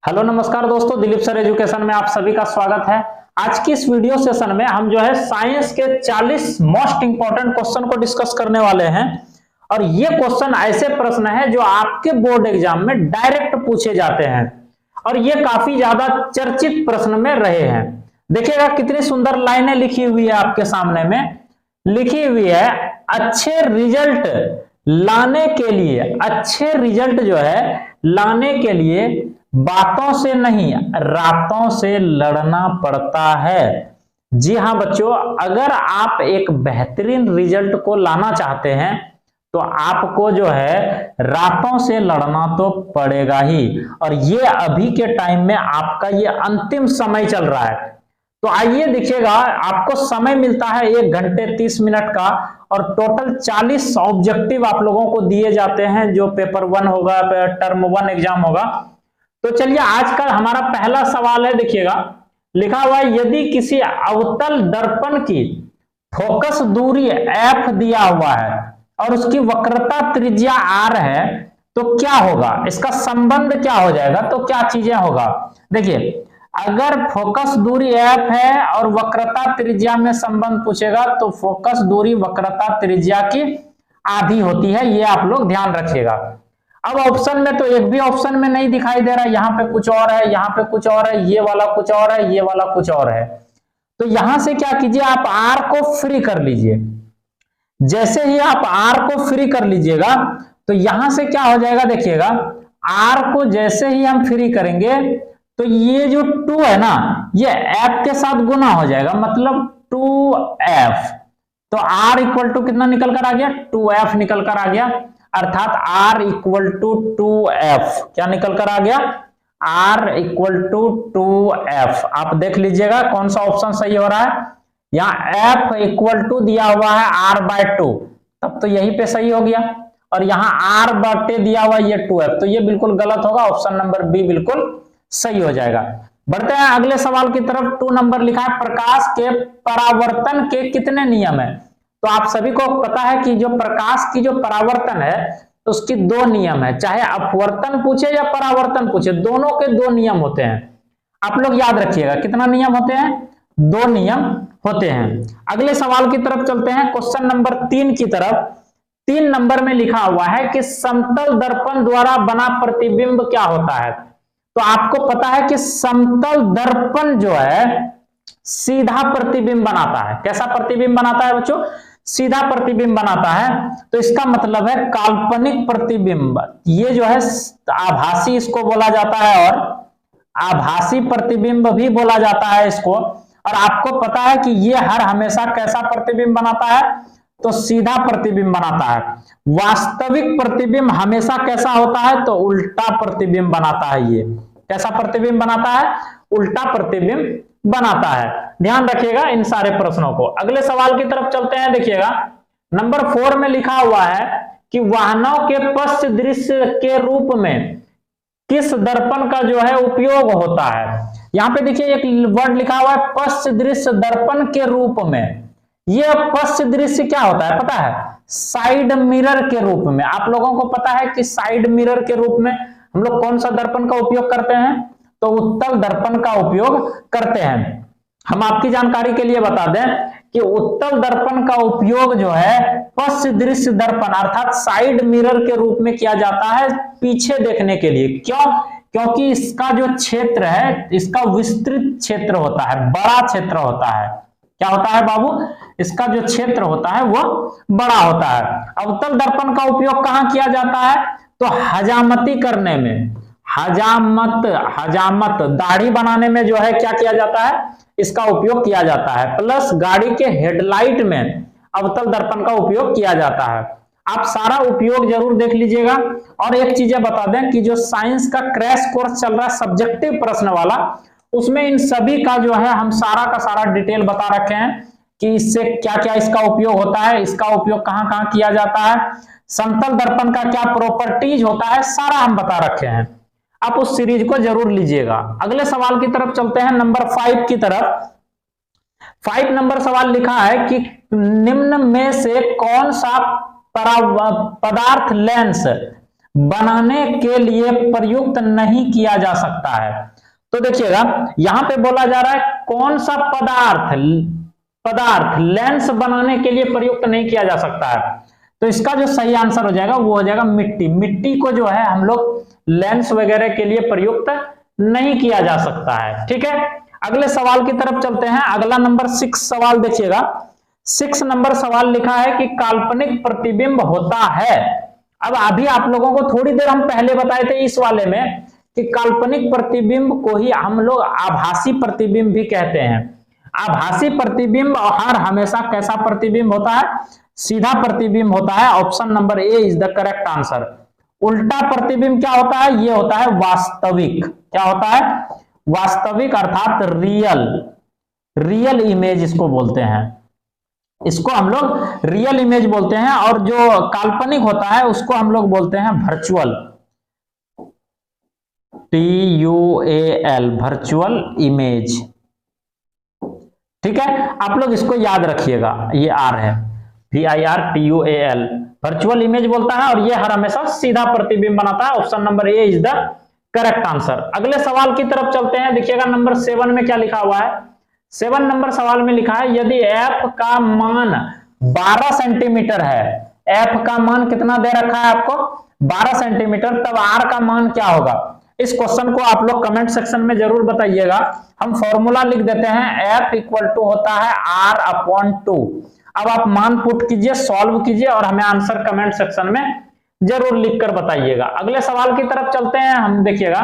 Hello नमस्कार दोस्तों, Dilip sir education में आप सभी का स्वागत है। आज की इस वीडियो सेशन में हम जो है साइंस के 40 मोस्ट इंपॉर्टेंट क्वेश्चन को डिस्कस करने वाले हैं। और ये क्वेश्चन ऐसे प्रश्न है जो आपके बोर्ड एग्जाम में डायरेक्ट पूछे जाते हैं और ये काफी ज्यादा चर्चित प्रश्न में रहे हैं। देखिएगा कितनी सुंदर लाइनें लिखी हुई है आपके सामने में। लिखी हुई है, अच्छे रिजल्ट लाने के लिए, अच्छे रिजल्ट जो है लाने के लिए बातों से नहीं रातों से लड़ना पड़ता है। जी हाँ बच्चों, अगर आप एक बेहतरीन रिजल्ट को लाना चाहते हैं तो आपको जो है रातों से लड़ना तो पड़ेगा ही। और ये अभी के टाइम में आपका ये अंतिम समय चल रहा है। तो आइए देखिएगा, आपको समय मिलता है 1 घंटे 30 मिनट का और टोटल 40 ऑब्जेक्टिव आप लोगों को दिए जाते हैं जो पेपर 1 होगा, टर्म 1 एग्जाम होगा। तो चलिए आज का हमारा पहला सवाल है, देखिएगा लिखा हुआ है, यदि किसी अवतल दर्पण की फोकस दूरी f दिया हुआ है और उसकी वक्रता त्रिज्या r है तो क्या होगा, इसका संबंध क्या हो जाएगा, तो क्या चीजें होगा। देखिए अगर फोकस दूरी f है और वक्रता त्रिज्या में संबंध पूछेगा तो फोकस दूरी वक्रता त्रिज्या की आधी होती है, ये आप लोग ध्यान रखिएगा। अब ऑप्शन में तो एक भी ऑप्शन में नहीं दिखाई दे रहा है, यहाँ पे कुछ और है, यहाँ पे कुछ और है, ये वाला कुछ और है, ये वाला कुछ और है। तो यहां से क्या कीजिए, आप r को फ्री कर लीजिए। जैसे ही आप r को फ्री कर लीजिएगा तो यहां से क्या हो जाएगा, देखिएगा r को जैसे ही हम फ्री करेंगे तो ये जो 2 है ना, ये f के साथ गुना हो जाएगा, मतलब 2f। तो r इक्वल टू कितना निकल कर आ गया, 2f निकल कर आ गया, अर्थात r इक्वल टू 2f। क्या निकल कर आ गया, r इक्वल टू 2f। आप देख लीजिएगा कौन सा ऑप्शन सही हो रहा है। यहाँ f इक्वल टू दिया हुआ है r/2, तब तो यही पे सही हो गया। और यहाँ r बटे दिया हुआ है ये 2f, तो ये बिल्कुल गलत होगा, ऑप्शन नंबर बी बिल्कुल सही हो जाएगा। बढ़ते हैं अगले सवाल की तरफ। 2 नंबर लिखा है, प्रकाश के परावर्तन के कितने नियम है। तो आप सभी को पता है कि जो प्रकाश की जो परावर्तन है तो उसकी 2 नियम है, चाहे अपवर्तन पूछे या परावर्तन पूछे, दोनों के 2 नियम होते हैं। आप लोग याद रखिएगा कितना नियम होते हैं, 2 नियम होते हैं। अगले सवाल की तरफ चलते हैं, क्वेश्चन नंबर 3 की तरफ। 3 नंबर में लिखा हुआ है कि समतल दर्पण द्वारा बना प्रतिबिंब क्या होता है। तो आपको पता है कि समतल दर्पण जो है सीधा प्रतिबिंब बनाता है। कैसा प्रतिबिंब बनाता है बच्चों, सीधा प्रतिबिंब बनाता है। तो इसका मतलब है काल्पनिक प्रतिबिंब। ये जो है आभासी इसको बोला जाता है और आभासी प्रतिबिंब भी बोला जाता है इसको। और आपको पता है कि ये हर हमेशा कैसा प्रतिबिंब बनाता है, तो सीधा प्रतिबिंब बनाता है। वास्तविक प्रतिबिंब हमेशा कैसा होता है, तो उल्टा प्रतिबिंब बनाता है। ये कैसा प्रतिबिंब बनाता है, उल्टा प्रतिबिंब बनाता है। ध्यान रखिएगा इन सारे प्रश्नों को। अगले सवाल की तरफ चलते हैं, देखिएगा नंबर 4 में लिखा हुआ है कि वाहनों के पश्च दृश्य के रूप में किस दर्पण का जो है उपयोग होता है। यहां पे देखिए एक वर्ड लिखा हुआ है, पश्च दृश्य दर्पण के रूप में। यह पश्च दृश्य क्या होता है पता है, साइड मिरर के रूप में। आप लोगों को पता है कि साइड मिरर के रूप में हम लोग कौन सा दर्पण का उपयोग करते हैं, तो उत्तल दर्पण का उपयोग करते हैं। हम आपकी जानकारी के लिए बता दें कि उत्तल दर्पण का उपयोग जो है पश्च दृश्य दर्पण अर्थात साइड मिरर के रूप में किया जाता है, पीछे देखने के लिए। क्यों, क्योंकि इसका जो क्षेत्र है, इसका विस्तृत क्षेत्र होता है, बड़ा क्षेत्र होता है। क्या होता है बाबू, इसका जो क्षेत्र होता है वो बड़ा होता है। अवतल दर्पण का उपयोग कहां किया जाता है, तो हजामती करने में, हजामत दाढ़ी बनाने में जो है क्या किया जाता है, इसका उपयोग किया जाता है। प्लस गाड़ी के हेडलाइट में अवतल दर्पण का उपयोग किया जाता है। आप सारा उपयोग जरूर देख लीजिएगा। और एक चीज बता दें कि जो साइंस का क्रैश कोर्स चल रहा है सब्जेक्टिव प्रश्न वाला, उसमें इन सभी का जो है हम सारा का सारा डिटेल बता रखे हैं कि इससे क्या क्या इसका उपयोग होता है, इसका उपयोग कहां कहां किया जाता है, समतल दर्पण का क्या प्रॉपर्टीज होता है, सारा हम बता रखे हैं। आप उस सीरीज को जरूर लीजिएगा। अगले सवाल की तरफ चलते हैं, नंबर 5 की तरफ। 5 नंबर सवाल लिखा है कि निम्न में से कौन सा पदार्थ लेंस बनाने के लिए प्रयुक्त नहीं किया जा सकता है। तो देखिएगा यहां पे बोला जा रहा है कौन सा पदार्थ लेंस बनाने के लिए प्रयुक्त नहीं किया जा सकता है। तो इसका जो सही आंसर हो जाएगा वो हो जाएगा मिट्टी। मिट्टी को जो है हम लोग लेंस वगैरह के लिए प्रयुक्त नहीं किया जा सकता है। ठीक है, अगले सवाल की तरफ चलते हैं। अगला नंबर 6 सवाल देखिएगा। 6 नंबर सवाल लिखा है कि काल्पनिक प्रतिबिंब होता है। अब अभी आप लोगों को थोड़ी देर हम पहले बताए थे इस वाले में कि काल्पनिक प्रतिबिंब को ही हम लोग आभासी प्रतिबिंब भी कहते हैं। आभासी प्रतिबिंब हर हमेशा कैसा प्रतिबिंब होता है? सीधा प्रतिबिंब होता है। Option number A is the correct answer. उल्टा प्रतिबिंब क्या होता है? ये होता है वास्तविक। क्या होता है? वास्तविक अर्थात रियल इमेज इसको बोलते हैं। इसको हम लोग रियल इमेज बोलते हैं। और जो काल्पनिक होता है उसको हम लोग बोलते हैं वर्चुअल, TUAL, वर्चुअल इमेज। ठीक है, आप लोग इसको याद रखिएगा, ये आर है, VIRTUAL, वर्चुअल इमेज बोलता है। और ये हर हमेशा सीधा प्रतिबिंब बनाता है। Option number A is the correct answer. अगले सवाल की तरफ चलते हैं। देखिएगा नंबर 7 में क्या लिखा हुआ है। 7 नंबर सवाल में लिखा है यदि f का मान 12 सेंटीमीटर है, f का मान कितना दे रखा है आपको? 12 सेंटीमीटर, तब r का मान क्या होगा? इस क्वेश्चन को आप लोग कमेंट सेक्शन में जरूर बताइएगा। हम फॉर्मूला लिख देते हैं, f इक्वल टू होता है r/2। अब आप मान पुट कीजिए, सॉल्व कीजिए और हमें आंसर कमेंट सेक्शन में जरूर लिखकर बताइएगा। अगले सवाल की तरफ चलते हैं हम। देखिएगा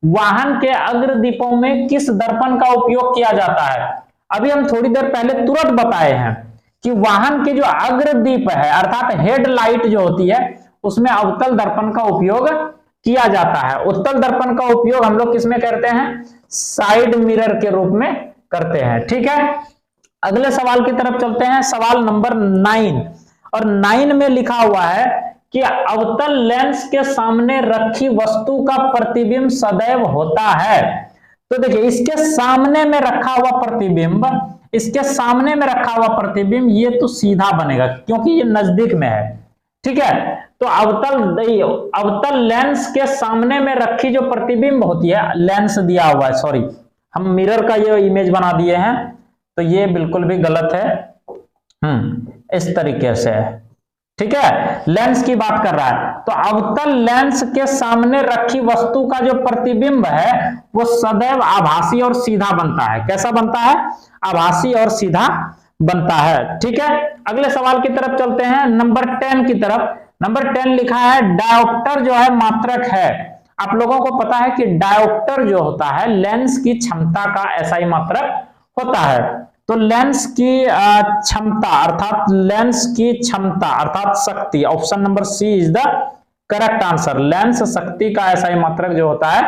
वाहन के अग्रदीपों में किस दर्पण का उपयोग किया जाता है? अभी हम थोड़ी देर पहले तुरंत बताए हैं कि वाहन के जो अग्रदीप है अर्थात हेडलाइट जो होती है उसमें अवतल दर्पण का उपयोग किया जाता है। उत्तल दर्पण का उपयोग हम लोग किसमें करते हैं? साइड मिरर के रूप में करते हैं। ठीक है, अगले सवाल की तरफ चलते हैं। सवाल नंबर 9 और 9 में लिखा हुआ है कि अवतल लेंस के सामने रखी वस्तु का प्रतिबिंब सदैव होता है। तो देखिए इसके सामने में रखा हुआ प्रतिबिंब, इसके सामने में रखा हुआ प्रतिबिंब ये तो सीधा बनेगा क्योंकि ये नजदीक में है। ठीक है, तो अवतल लेंस के सामने में रखी जो प्रतिबिंब होती है, लेंस दिया हुआ है, सॉरी हम मिरर का ये इमेज बना दिए हैं तो ये बिल्कुल भी गलत है। इस तरीके से है। ठीक है, लेंस की बात कर रहा है। तो अवतल लेंस के सामने रखी वस्तु का जो प्रतिबिंब है वो सदैव आभासी और सीधा बनता है। कैसा बनता है? आभासी और सीधा बनता है। ठीक है, अगले सवाल की तरफ चलते हैं, नंबर 10 की तरफ। नंबर 10 लिखा है डायोप्टर जो है मात्रक है। आप लोगों को पता है कि डायोप्टर जो होता है लेंस की क्षमता का SI मात्रक होता है। तो लेंस की क्षमता अर्थात शक्ति, option number C is the correct answer. Lens शक्ति का SI मात्रक जो होता है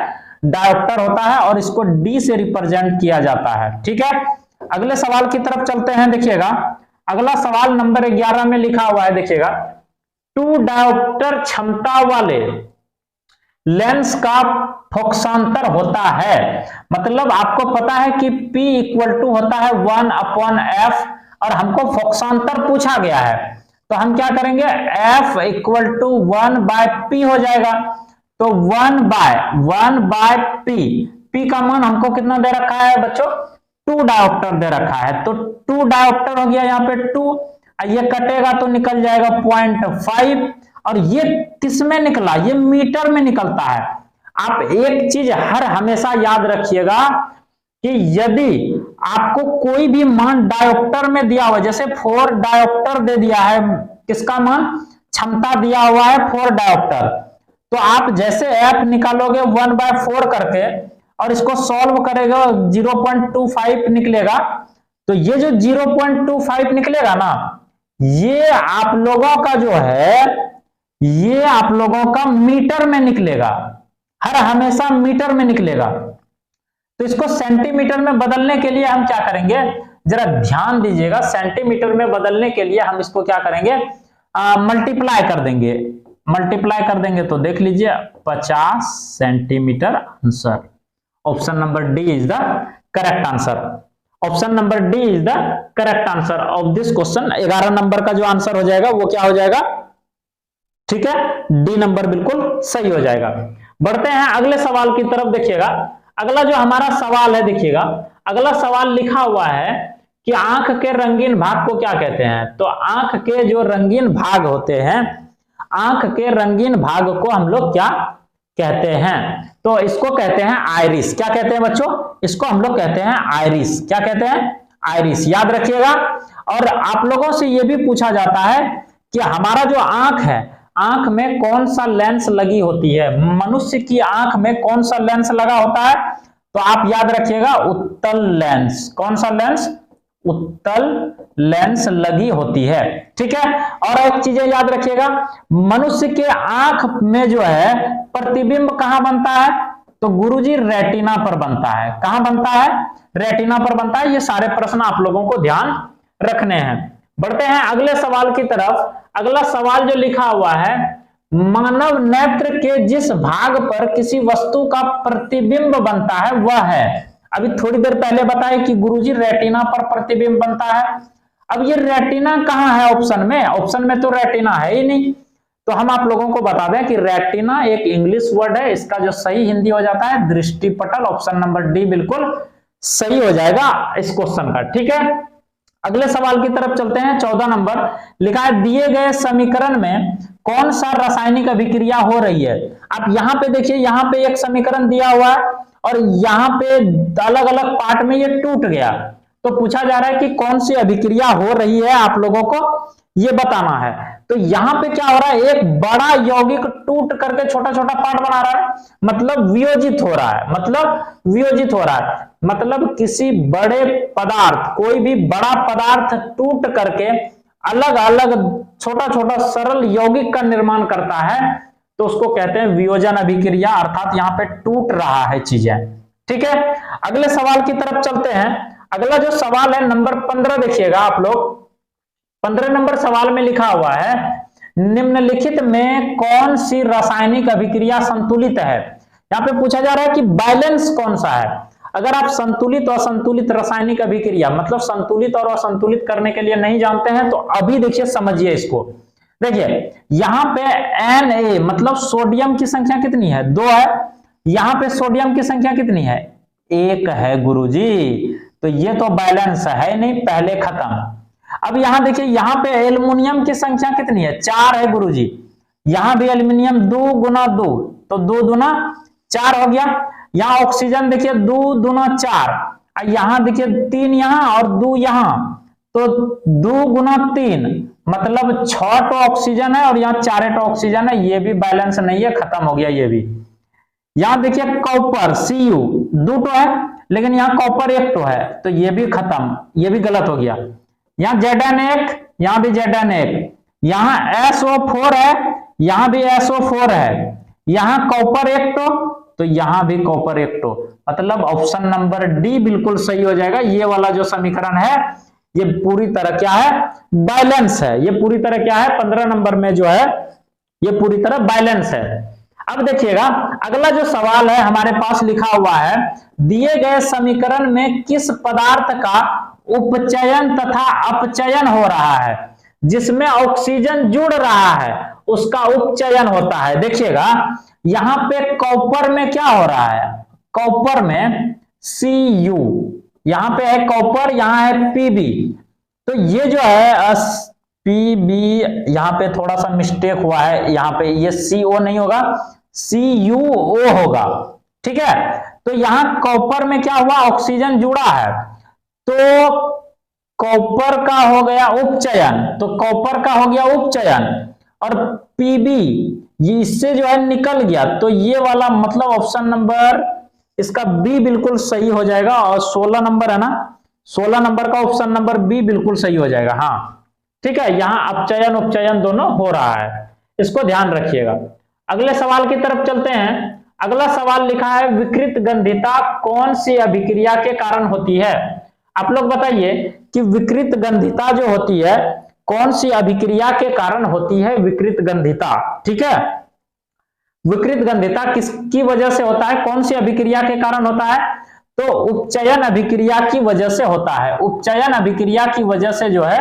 डायोप्टर होता है और इसको D से रिप्रेजेंट किया जाता है। ठीक है, अगले सवाल की तरफ चलते हैं। देखिएगा अगला सवाल नंबर 11 में लिखा हुआ है। देखिएगा 2 डायोप्टर क्षमता वाले लेंस का फोकसांतर होता है। मतलब आपको पता है कि P इक्वल टू होता है 1/f और हमको फोकसांतर पूछा गया है तो हम क्या करेंगे? F इक्वल टू 1/p हो जाएगा। तो 1/p, P का मान हमको कितना दे रखा है बच्चों? 2 डायोप्टर दे रखा है। तो 2 डायोप्टर हो गया यहाँ पे 2, ये कटेगा तो निकल जाएगा 0.5 और ये किस में निकला? ये मीटर में निकलता है। आप एक चीज हर हमेशा याद रखिएगा कि यदि आपको कोई भी मान डायोप्टर में दिया हुआ, जैसे 4 डायोप्टर दे दिया है, किसका मान? क्षमता दिया हुआ है 4 डायोप्टर, तो आप जैसे f निकालोगे 1/4 करके और इसको सॉल्व करेगा 0.25 निकलेगा। तो ये जो 0.25 निकलेगा ना, ये आप लोगों का जो है ये आप लोगों का मीटर में निकलेगा, हर हमेशा मीटर में निकलेगा। तो इसको सेंटीमीटर में बदलने के लिए हम क्या करेंगे? जरा ध्यान दीजिएगा। सेंटीमीटर में बदलने के लिए हम इसको क्या करेंगे? मल्टीप्लाई कर देंगे। मल्टीप्लाई कर देंगे तो देख लीजिए 50 centimetre answer. Option number D is the correct answer. Option number D is the correct answer of this question. 11 number का जो आंसर हो जाएगा वो क्या हो जाएगा? ठीक है, डी नंबर बिल्कुल सही हो जाएगा। बढ़ते हैं अगले सवाल की तरफ। देखिएगा अगला जो हमारा सवाल है, देखिएगा अगला सवाल लिखा हुआ है कि आंख के रंगीन भाग को क्या कहते हैं। तो आंख के जो रंगीन भाग होते हैं, आंख के रंगीन भाग को हम लोग क्या कहते हैं? तो इसको कहते हैं आइरिस। क्या कहते हैं बच्चों? इसको हम लोग कहते हैं आइरिस। क्या कहते हैं? आइरिस। याद रखिएगा। और आप लोगों से यह भी पूछा जाता है कि हमारा जो आंख है, आंख में कौन सा लेंस लगी होती है? मनुष्य की आंख में कौन सा लेंस लगा होता है? तो आप याद रखिएगा उत्तल लेंस। कौन सा लेंस? उत्तल लेंस लगी होती है। ठीक है। और एक चीजें याद रखिएगा, मनुष्य के आंख में जो है प्रतिबिंब कहां बनता है? तो गुरुजी रेटिना पर बनता है। कहां बनता है? रेटिना पर बनता है। ये सारे प्रश्न आप लोगों को ध्यान रखने हैं। बढ़ते हैं अगले सवाल की तरफ। अगला सवाल जो लिखा हुआ है, मानव नेत्र के जिस भाग पर किसी वस्तु का प्रतिबिंब बनता है वह है। अभी थोड़ी देर पहले बताया कि गुरुजी रेटिना पर प्रतिबिंब बनता है। अब ये रेटिना कहां है ऑप्शन में? ऑप्शन में तो रेटिना है ही नहीं। तो हम आप लोगों को बता दें कि रेटिना एक इंग्लिश वर्ड है, इसका जो सही हिंदी हो जाता है दृष्टिपटल। ऑप्शन नंबर डी बिल्कुल सही हो जाएगा इस क्वेश्चन का। ठीक है, अगले सवाल की तरफ चलते हैं। 14 नंबर लिखा है, दिए गए समीकरण में कौन सा रासायनिक अभिक्रिया हो रही है? आप यहां पे देखिए, यहां पे एक समीकरण दिया हुआ है और यहां पे अलग अलग पार्ट में ये टूट गया। तो पूछा जा रहा है कि कौन सी अभिक्रिया हो रही है, आप लोगों को ये बताना है। तो यहां पे क्या हो रहा है, एक बड़ा यौगिक टूट करके छोटा छोटा पार्ट बना रहा है, मतलब वियोजित हो रहा है। मतलब वियोजित हो रहा है मतलब किसी बड़े पदार्थ, कोई भी बड़ा पदार्थ टूट करके अलग अलग छोटा छोटा सरल यौगिक का निर्माण करता है, तो उसको कहते हैं वियोजन अभिक्रिया। अर्थात यहां पे टूट रहा है चीजें। ठीक है, अगले सवाल की तरफ चलते हैं। अगला जो सवाल है नंबर 15, देखिएगा आप लोग। 15 नंबर सवाल में लिखा हुआ है, निम्नलिखित में कौन सी रासायनिक अभिक्रिया संतुलित है? यहां पे पूछा जा रहा है कि बैलेंस कौन सा है। अगर आप संतुलित और असंतुलित रासायनिक अभिक्रिया, मतलब संतुलित और असंतुलित करने के लिए नहीं जानते हैं तो अभी देखिए, समझिए इसको। देखिए यहां पे Na मतलब सोडियम की संख्या कितनी है? 2 है। यहां पे सोडियम की संख्या कितनी है? 1 है गुरुजी। तो ये तो बैलेंस है नहीं, पहले खत्म। अब यहां देखिए, यहां पे एल्युमिनियम की संख्या कितनी है? 4 है गुरुजी। यहां भी एल्युमिनियम 2 गुना 2, तो 2 दूना 4 हो गया। यहां ऑक्सीजन देखिए 2 दूना 4, यहां देखिए 3 यहां और 2 यहां, तो 2 गुना 3 मतलब 6 तो ऑक्सीजन है और यहां 4 ऑक्सीजन है। ये भी बैलेंस नहीं है, खत्म हो गया ये भी। यहां देखिए कॉपर Cu 2 तो है, लेकिन यहां कॉपर 1 तो है, तो ये भी खत्म, ये भी गलत हो गया। यहां Zn1, यहां भी Zn1, यहां SO4 है, यहां भी SO4 है, यहां कॉपर 1 तो यहां भी कॉपर 1 तो, मतलब ऑप्शन नंबर डी बिल्कुल सही हो जाएगा। ये वाला जो समीकरण है ये पूरी तरह क्या है? बैलेंस है। ये पूरी तरह क्या है? 15 नंबर में जो है ये पूरी तरह बैलेंस है। अब देखिएगा अगला जो सवाल है हमारे पास लिखा हुआ है, दिए गए समीकरण में किस पदार्थ का उपचयन तथा अपचयन हो रहा है? जिसमें ऑक्सीजन जुड़ रहा है उसका उपचयन होता है। देखिएगा यहां पे कॉपर में क्या हो रहा है? कॉपर में Cu, यहां पे है कॉपर, यहां है Pb। तो ये जो है Pb, यहां पे थोड़ा सा मिस्टेक हुआ है, यहां पे ये CO नहीं होगा, CuO होगा। ठीक है, तो यहां कॉपर में क्या हुआ? ऑक्सीजन जुड़ा है, तो कॉपर का हो गया उपचयन, तो कॉपर का हो गया उपचयन, और Pb ये इससे जो है निकल गया, तो ये वाला मतलब ऑप्शन नंबर इसका बी बिल्कुल सही हो जाएगा। और 16 नंबर है ना, 16 नंबर का ऑप्शन नंबर बी बिल्कुल सही हो जाएगा। हाँ ठीक है, यहां अपचयन उपचयन दोनों हो रहा है, इसको ध्यान रखिएगा। अगले सवाल की तरफ चलते हैं। अगला सवाल लिखा है, विकृत गंधिता कौन सी अभिक्रिया के कारण होती है? आप लोग बताइए कि विकृत गंधिता जो होती है कौन सी अभिक्रिया के कारण होती है? विकृत गंधिता, ठीक है, विकृत गंधिता किसकी वजह से होता है? कौन सी अभिक्रिया के कारण होता है? तो उपचयन अभिक्रिया की वजह से होता है। उपचयन अभिक्रिया की वजह से जो है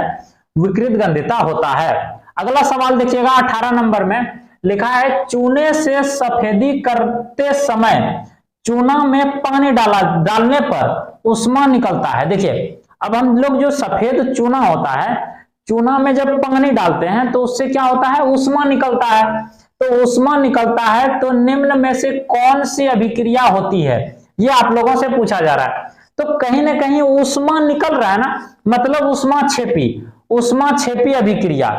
विकृत गंधिता होता है। अगला सवाल देखिएगा 18 नंबर में लिखा है चूने से सफेदी करते समय चूना में पानी डालने पर ऊष्मा निकलता है। देखिए अब हम लोग जो सफेद चूना होता है, चूना में जब पानी डालते हैं तो उससे क्या होता है, ऊष्मा निकलता है। तो ऊष्मा निकलता है तो निम्न में से कौन सी अभिक्रिया होती है, ये आप लोगों से पूछा जा रहा है। तो कहीं ना कहीं ऊष्मा निकल रहा है ना, मतलब ऊष्मा छेपी अभिक्रिया।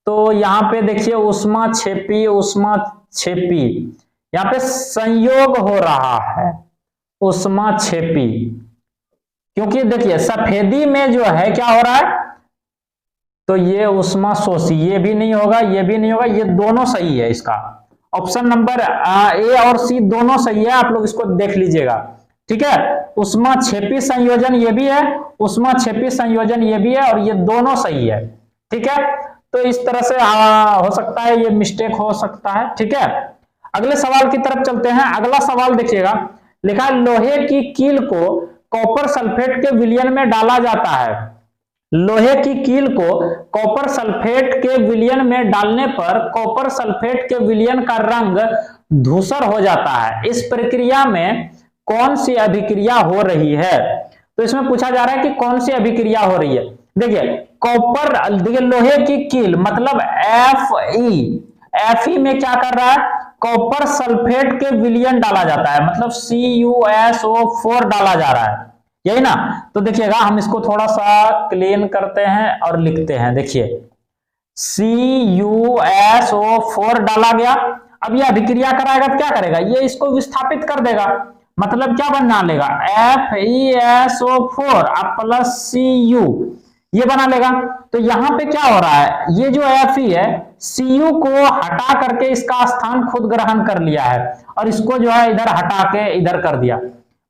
तो यहाँ पे देखिए ऊष्मा छेपी, यहाँ पे संयोग हो रहा है ऊष्मा छेपी, क्योंकि देखिए सफेदी में जो है क्या हो रहा है, तो ये ऊष्मा शोषी, ये भी नहीं होगा, ये भी नहीं होगा, ये दोनों सही है। इसका ऑप्शन नंबर ए और सी दोनों सही है, आप लोग इसको देख लीजिएगा। ठीक है, ऊष्मा छेपी संयोजन ये भी है, ऊष्मा छेपी संयोजन ये भी है, और ये दोनों सही है। ठीक है, तो इस तरह से हो सकता है ये मिस्टेक हो सकता है। ठीक है, अगले सवाल की तरफ चलते हैं। अगला सवाल देखिएगा, लिखा है लोहे की कील को कॉपर सल्फेट के विलयन में डाला जाता है। लोहे की कील को कॉपर सल्फेट के विलयन में डालने पर कॉपर सल्फेट के विलयन का रंग धूसर हो जाता है। इस प्रक्रिया में कौन सी अभिक्रिया हो रही है? तो इसमें पूछा जा रहा है कि कौन सी अभिक्रिया हो रही है। देखिए कॉपर, देखिए लोहे की कील मतलब Fe में क्या कर रहा है, कॉपर सल्फेट के विलयन डाला जाता है, मतलब CuSO4 डाला जा रहा है, यही ना। तो देखिएगा हम इसको थोड़ा सा क्लीन करते हैं और लिखते हैं। देखिए CuSO4 डाला गया, अब ये अभिक्रिया कराएगा तो क्या करेगा, ये इसको विस्थापित कर देगा, मतलब क्या बना लेगा, FeSO4 प्लस Cu ये बना लेगा। तो यहां पे क्या हो रहा है, ये जो Fe है Cu को हटा करके इसका स्थान खुद ग्रहण कर लिया है, और इसको जो है इधर हटा के इधर कर दिया,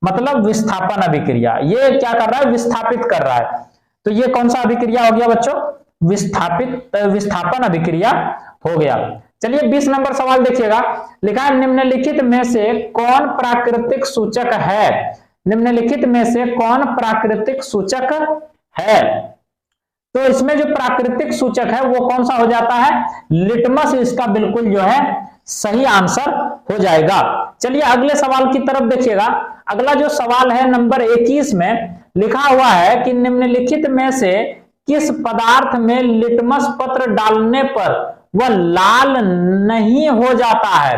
मतलब विस्थापन अभिक्रिया। ये क्या कर रहा है, विस्थापित कर रहा है। तो ये कौन सा अभिक्रिया हो गया बच्चों, विस्थापन अभिक्रिया हो गया। चलिए 20 नंबर सवाल देखिएगा, लिखा है निम्नलिखित में से कौन प्राकृतिक सूचक है। निम्नलिखित में से कौन प्राकृतिक सूचक है? तो इसमें जो प्राकृतिक सूचक है वो कौन सा हो जाता है, लिटमस इसका बिल्कुल जो है सही आंसर हो जाएगा। चलिए अगले सवाल की तरफ देखिएगा। अगला जो सवाल है नंबर 21 में लिखा हुआ है कि निम्नलिखित में से किस पदार्थ में लिटमस पत्र डालने पर वह लाल नहीं हो जाता है।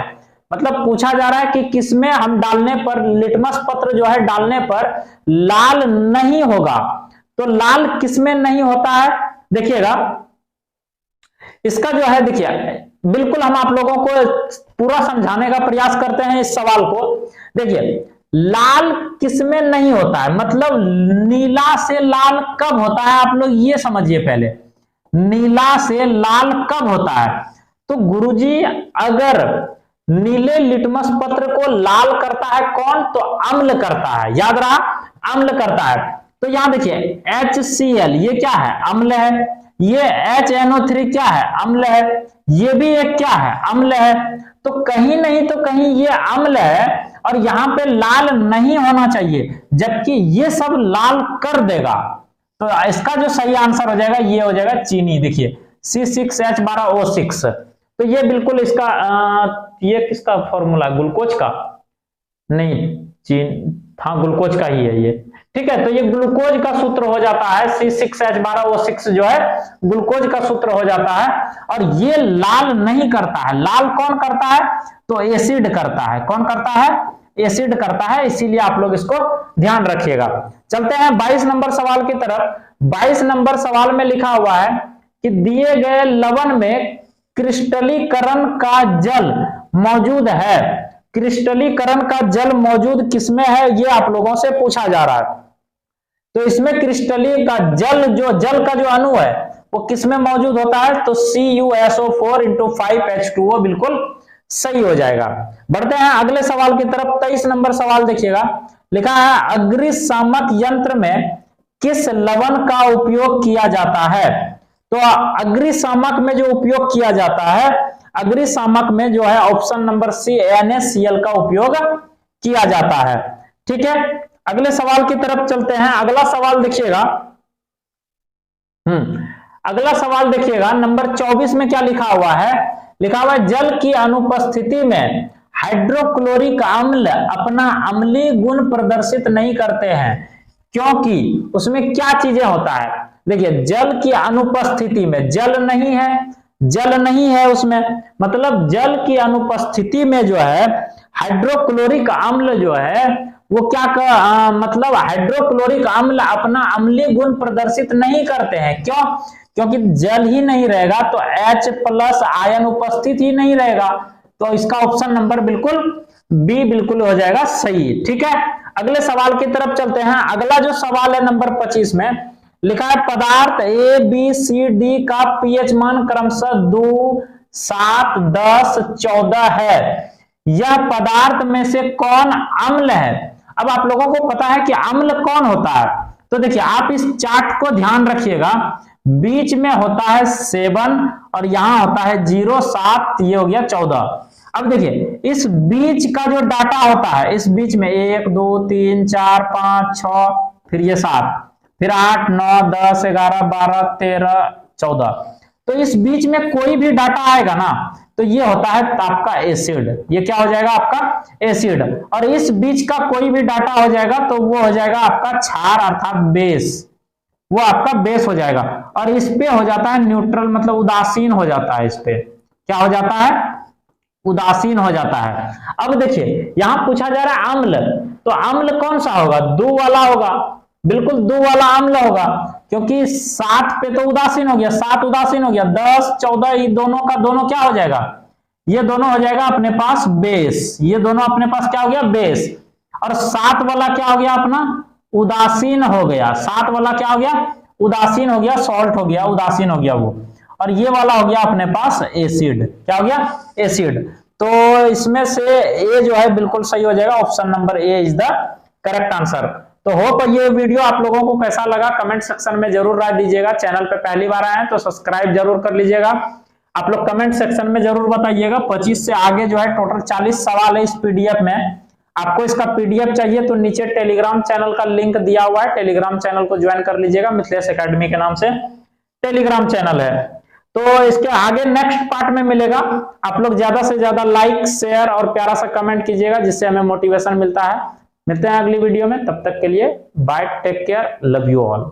मतलब पूछा जा रहा है कि किसमें हम डालने पर, लिटमस पत्र जो है डालने पर लाल नहीं होगा। तो लाल किसमें नहीं होता है, देखिएगा इसका जो है, देखिए बिल्कुल हम आप लोगों को पूरा समझाने का प्रयास करते हैं इस सवाल को। देखिए लाल किसमें नहीं होता है, मतलब नीला से लाल कब होता है, आप लोग ये समझिए पहले, नीला से लाल कब होता है। तो गुरुजी अगर नीले लिटमस पत्र को लाल करता है कौन, तो अम्ल करता है, याद रहा, अम्ल करता है। तो यहां देखिए HCl ये क्या है, अम्ल है, ये HNO3 क्या है, अम्ल है, ये भी एक क्या है, अम्ल है। तो कहीं नहीं तो कहीं ये अम्ल है, और यहां पे लाल नहीं होना चाहिए, जबकि ये सब लाल कर देगा। तो इसका जो सही आंसर हो जाएगा ये हो जाएगा चीनी। देखिए C6H12O6, तो ये बिल्कुल इसका ये किसका फॉर्मूला, ग्लूकोज का नहीं, हाँ ग्लूकोज का ही है ये। ठीक है, तो ये ग्लूकोज का सूत्र हो जाता है, C6H12O6 जो है ग्लूकोज का सूत्र हो जाता है। और ये लाल नहीं करता है, लाल कौन करता है, तो एसिड करता है। कौन करता है, एसिड करता है, इसीलिए आप लोग इसको ध्यान रखिएगा। चलते हैं 22 नंबर सवाल की तरफ। 22 नंबर सवाल में लिखा हुआ है कि दिए गए लवण में क्रिस्टलीकरण का जल मौजूद है। क्रिस्टलीकरण का जल मौजूद किसमें है, ये आप लोगों से पूछा जा रहा है। तो इसमें क्रिस्टली का जल, जो जल का जो अणु है वो किसमें मौजूद होता है, तो CuSO4 × 5H2O बिल्कुल सही हो जाएगा। बढ़ते हैं अगले सवाल की तरफ। 23 नंबर सवाल देखिएगा, लिखा है अग्निशामक यंत्र में किस लवण का उपयोग किया जाता है। तो अग्निशामक में जो उपयोग किया जाता है, अग्निशामक में जो है ऑप्शन नंबर सी NaCl का उपयोग किया जाता है। ठीक है, अगले सवाल की तरफ चलते हैं। अगला सवाल देखिएगा, अगला सवाल देखिएगा, नंबर 24 में क्या लिखा हुआ है? लिखा हुआ है जल की अनुपस्थिति में हाइड्रोक्लोरिक अम्ल अपना अम्लीय गुण प्रदर्शित नहीं करते हैं, क्योंकि उसमें क्या चीजें होता है? देखिए, जल की अनुपस्थिति में, जल नहीं है उसमें, मतलब जल की अनुपस्थिति में जो है हाइड्रोक्लोरिक अम्ल जो है वो क्या मतलब हाइड्रोक्लोरिक अम्ल अपना अम्लीय गुण प्रदर्शित नहीं करते हैं। क्यों? क्योंकि जल ही नहीं रहेगा तो H+ आयन उपस्थित ही नहीं रहेगा। तो इसका ऑप्शन नंबर बिल्कुल बी बिल्कुल हो जाएगा सही। ठीक है, अगले सवाल की तरफ चलते हैं। अगला जो सवाल है नंबर 25 में लिखा है पदार्थ A, B, C, D का pH मान क्रमशः 2, 7, 10, 14 है। यह पदार्थ में से कौन अम्ल है? अब आप लोगों को पता है कि अम्ल कौन होता है, तो देखिए आप इस चार्ट को ध्यान रखिएगा। बीच में होता है 7 और यहां होता है 0, 7, ये हो गया 14। अब देखिए इस बीच का जो डाटा होता है, इस बीच में 1, 2, 3, 4, 5, 6, फिर ये 7, फिर 8, 9, 10, 11, 12, 13, 14। तो इस बीच में कोई भी डाटा आएगा ना तो ये होता है आपका एसिड। ये क्या हो जाएगा? आपका एसिड। और इस बीच का कोई भी डाटा हो जाएगा तो वो हो जाएगा आपका क्षार अर्थात बेस, वो आपका बेस हो जाएगा। और इस पे हो जाता है न्यूट्रल, मतलब उदासीन हो जाता है। इस पे क्या हो जाता है? उदासीन हो जाता है। अब देखिए यहां पूछा जा रहा है अम्ल, तो अम्ल कौन सा होगा? 2 वाला होगा, बिल्कुल 2 वाला अम्ल होगा, क्योंकि 7 पे तो उदासीन हो गया, 7 उदासीन हो गया। 10, 14 ये दोनों का दोनों क्या हो जाएगा? ये दोनों हो जाएगा अपने पास बेस, ये दोनों अपने पास क्या हो गया? बेस। और 7 वाला क्या हो गया अपना? उदासीन हो गया। 7 वाला क्या हो गया? उदासीन हो गया, सॉल्ट हो गया, उदासीन हो गया वो। और ये वाला हो गया अपने पास एसिड। क्या हो गया? एसिड। तो इसमें से ए जो है बिल्कुल सही हो जाएगा, option number A is the correct answer. तो होप ये वीडियो आप लोगों को कैसा लगा कमेंट सेक्शन में जरूर राय दीजिएगा। चैनल पे पहली बार आए हैं तो सब्सक्राइब जरूर कर लीजिएगा। आप लोग कमेंट सेक्शन में जरूर बताइएगा। 25 से आगे जो है टोटल 40 सवाल है इस पीडीएफ में। आपको इसका पीडीएफ चाहिए तो नीचे टेलीग्राम चैनल का लिंक दिया हुआ है, टेलीग्राम चैनल को ज्वाइन कर लीजिएगा। मिथिलेश एकेडमी के नाम से टेलीग्राम चैनल है। तो इसके आगे नेक्स्ट पार्ट में मिलेगा। आप लोग ज्यादा से ज्यादा लाइक, शेयर और प्यारा सा कमेंट कीजिएगा, जिससे हमें मोटिवेशन मिलता है। मिलते हैं अगली वीडियो में, तब तक के लिए bye, take care, love you all.